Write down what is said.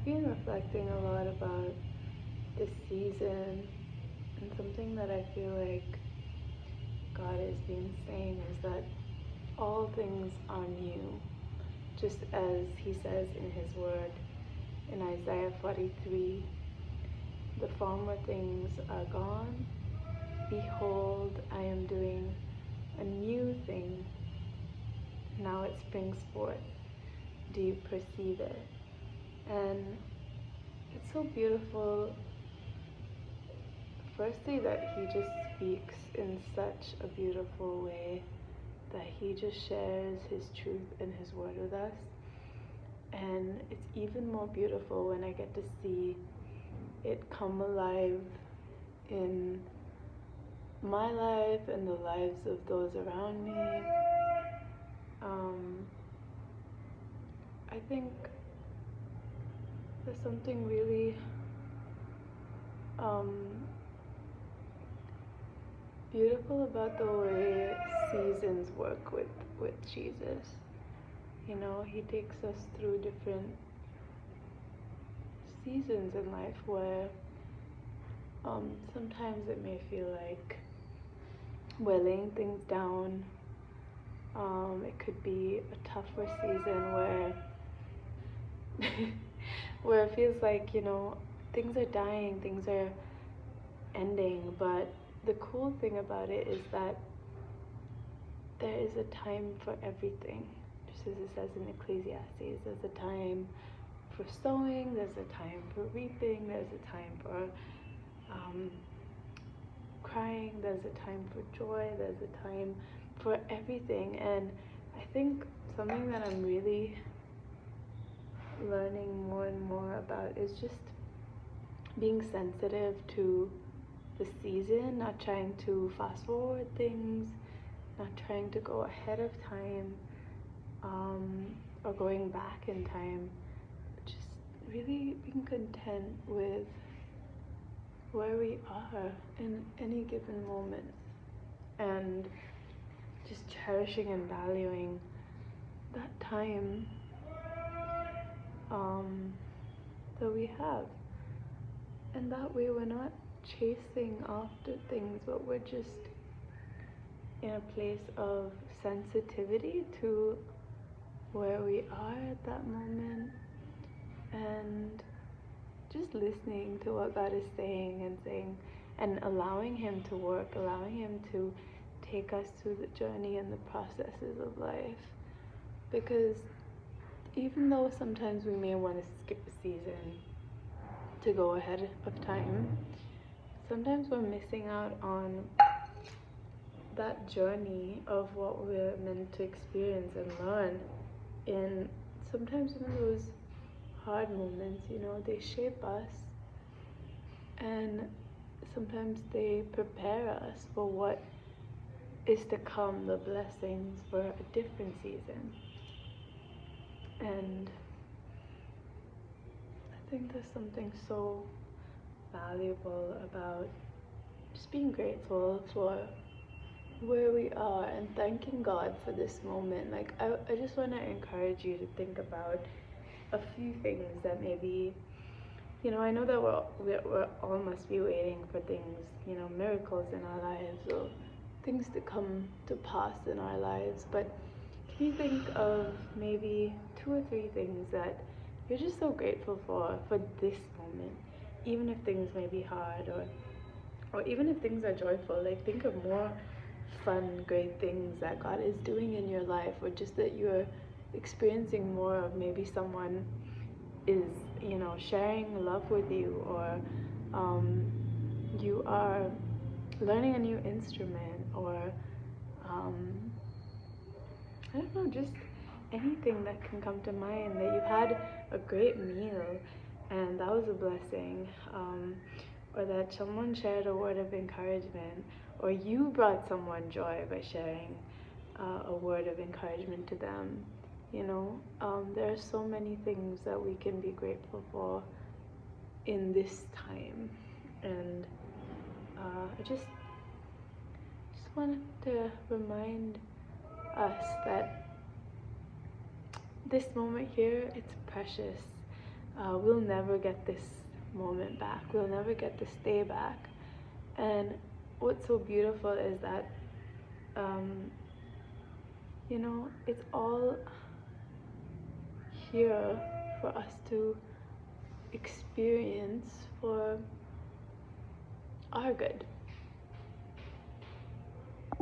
I've been reflecting a lot about this season, and something that I feel like God has been saying is that all things are new, just as He says in His Word in Isaiah 43. The former things are gone. Behold, I am doing a new thing. Now it springs forth. Do you perceive it? And it's so beautiful, firstly, that He just speaks in such a beautiful way, that He just shares His truth and His word with us. And it's even more beautiful when I get to see it come alive in my life and the lives of those around me. I think there's something really beautiful about the way seasons work with Jesus. You know, He takes us through different seasons in life where sometimes it may feel like we're laying things down. It could be a tougher season where where it feels like, you know, things are dying, things are ending. But the cool thing about it is that there is a time for everything. Just as it says in Ecclesiastes, there's a time for sowing, there's a time for reaping, there's a time for crying, there's a time for joy, there's a time for everything. And I think something that I'm really learning more and more about is just being sensitive to the season, not trying to fast forward things, not trying to go ahead of time, or going back in time, just really being content with where we are in any given moment, and just cherishing and valuing that time that we have. And that way we're not chasing after things, but we're just in a place of sensitivity to where we are at that moment, and just listening to what God is saying and allowing Him to work, allowing Him to take us through the journey and the processes of life. Because even though sometimes we may want to skip a season to go ahead of time, sometimes we're missing out on that journey of what we're meant to experience and learn. And sometimes in those hard moments, you know, they shape us, and sometimes they prepare us for what is to come, the blessings for a different season. And I think there's something so valuable about just being grateful for where we are and thanking God for this moment. Like, I just want to encourage you to think about a few things that maybe, you know, I know that we're all must be waiting for things, you know, miracles in our lives or things to come to pass in our lives, but can you think of maybe 2 or 3 things that you're just so grateful for this moment, even if things may be hard, or even if things are joyful? Like, think of more fun, great things that God is doing in your life, or just that you're experiencing more of. Maybe someone is, you know, sharing love with you, or you are learning a new instrument, or I don't know, just anything that can come to mind, that you had a great meal and that was a blessing, or that someone shared a word of encouragement, or you brought someone joy by sharing a word of encouragement to them. You know, there are so many things that we can be grateful for in this time. And I just wanted to remind us that this moment here, it's precious. we'll never get this moment back. We'll never get this day back. And what's so beautiful is that, you know, it's all here for us to experience for our good.